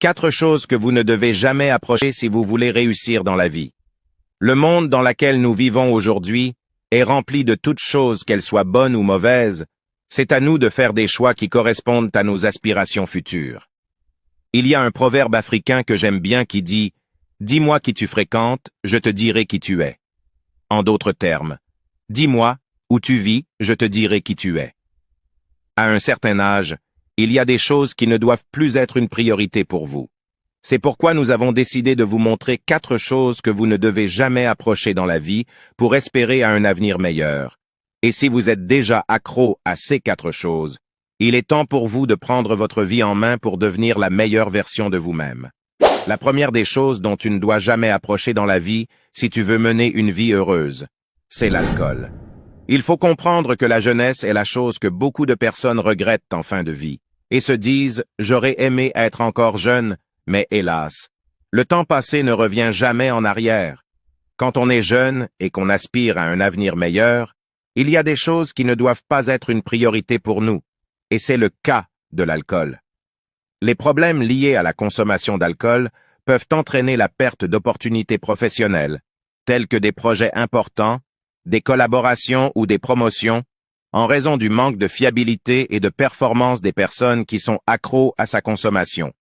4 choses que vous ne devez jamais approcher si vous voulez réussir dans la vie. Le monde dans lequel nous vivons aujourd'hui est rempli de toutes choses, qu'elles soient bonnes ou mauvaises. C'est à nous de faire des choix qui correspondent à nos aspirations futures. Il y a un proverbe africain que j'aime bien qui dit « Dis-moi qui tu fréquentes, je te dirai qui tu es ». En d'autres termes, dis-moi où tu vis, je te dirai qui tu es. À un certain âge, il y a des choses qui ne doivent plus être une priorité pour vous. C'est pourquoi nous avons décidé de vous montrer 4 choses que vous ne devez jamais approcher dans la vie pour espérer à un avenir meilleur. Et si vous êtes déjà accro à ces 4 choses, il est temps pour vous de prendre votre vie en main pour devenir la meilleure version de vous-même. La première des choses dont tu ne dois jamais approcher dans la vie, si tu veux mener une vie heureuse, c'est l'alcool. Il faut comprendre que la jeunesse est la chose que beaucoup de personnes regrettent en fin de vie, et se disent « j'aurais aimé être encore jeune », mais hélas, le temps passé ne revient jamais en arrière. Quand on est jeune et qu'on aspire à un avenir meilleur, il y a des choses qui ne doivent pas être une priorité pour nous, et c'est le cas de l'alcool. Les problèmes liés à la consommation d'alcool peuvent entraîner la perte d'opportunités professionnelles, telles que des projets importants, des collaborations ou des promotions, en raison du manque de fiabilité et de performance des personnes qui sont accros à sa consommation.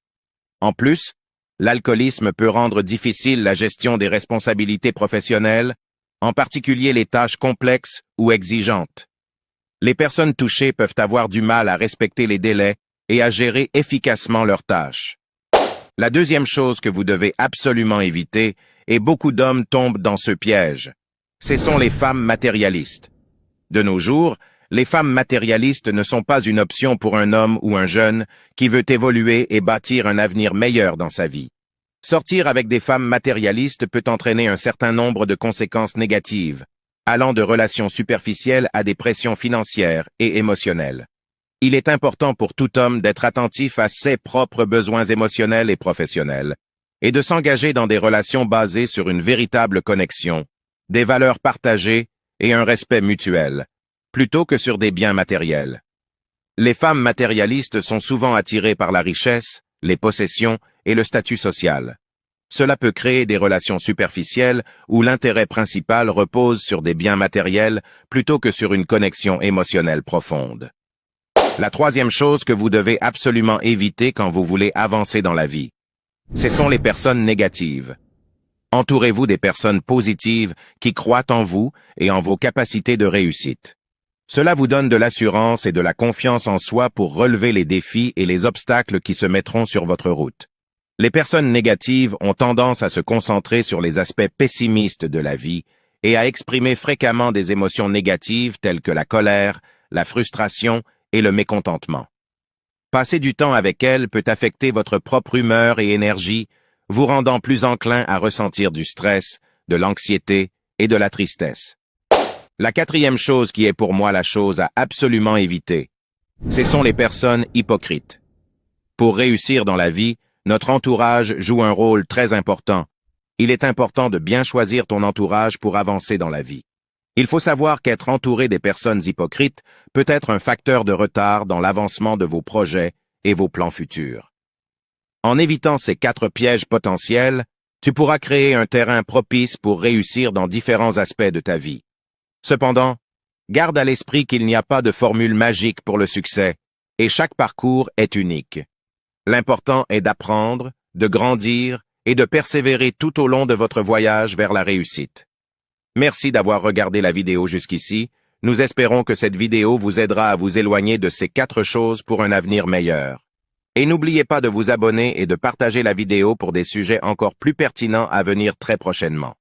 En plus, l'alcoolisme peut rendre difficile la gestion des responsabilités professionnelles, en particulier les tâches complexes ou exigeantes. Les personnes touchées peuvent avoir du mal à respecter les délais et à gérer efficacement leurs tâches. La deuxième chose que vous devez absolument éviter, et beaucoup d'hommes tombent dans ce piège, ce sont les femmes matérialistes. De nos jours, les femmes matérialistes ne sont pas une option pour un homme ou un jeune qui veut évoluer et bâtir un avenir meilleur dans sa vie. Sortir avec des femmes matérialistes peut entraîner un certain nombre de conséquences négatives, allant de relations superficielles à des pressions financières et émotionnelles. Il est important pour tout homme d'être attentif à ses propres besoins émotionnels et professionnels, et de s'engager dans des relations basées sur une véritable connexion, des valeurs partagées et un respect mutuel, plutôt que sur des biens matériels. Les femmes matérialistes sont souvent attirées par la richesse, les possessions et le statut social. Cela peut créer des relations superficielles où l'intérêt principal repose sur des biens matériels plutôt que sur une connexion émotionnelle profonde. La troisième chose que vous devez absolument éviter quand vous voulez avancer dans la vie, ce sont les personnes négatives. Entourez-vous des personnes positives qui croient en vous et en vos capacités de réussite. Cela vous donne de l'assurance et de la confiance en soi pour relever les défis et les obstacles qui se mettront sur votre route. Les personnes négatives ont tendance à se concentrer sur les aspects pessimistes de la vie et à exprimer fréquemment des émotions négatives telles que la colère, la frustration et le mécontentement. Passer du temps avec elles peut affecter votre propre humeur et énergie, vous rendant plus enclin à ressentir du stress, de l'anxiété et de la tristesse. La quatrième chose qui est pour moi la chose à absolument éviter, ce sont les personnes hypocrites. Pour réussir dans la vie, notre entourage joue un rôle très important. Il est important de bien choisir ton entourage pour avancer dans la vie. Il faut savoir qu'être entouré des personnes hypocrites peut être un facteur de retard dans l'avancement de vos projets et vos plans futurs. En évitant ces 4 pièges potentiels, tu pourras créer un terrain propice pour réussir dans différents aspects de ta vie. Cependant, garde à l'esprit qu'il n'y a pas de formule magique pour le succès, et chaque parcours est unique. L'important est d'apprendre, de grandir et de persévérer tout au long de votre voyage vers la réussite. Merci d'avoir regardé la vidéo jusqu'ici. Nous espérons que cette vidéo vous aidera à vous éloigner de ces 4 choses pour un avenir meilleur. Et n'oubliez pas de vous abonner et de partager la vidéo pour des sujets encore plus pertinents à venir très prochainement.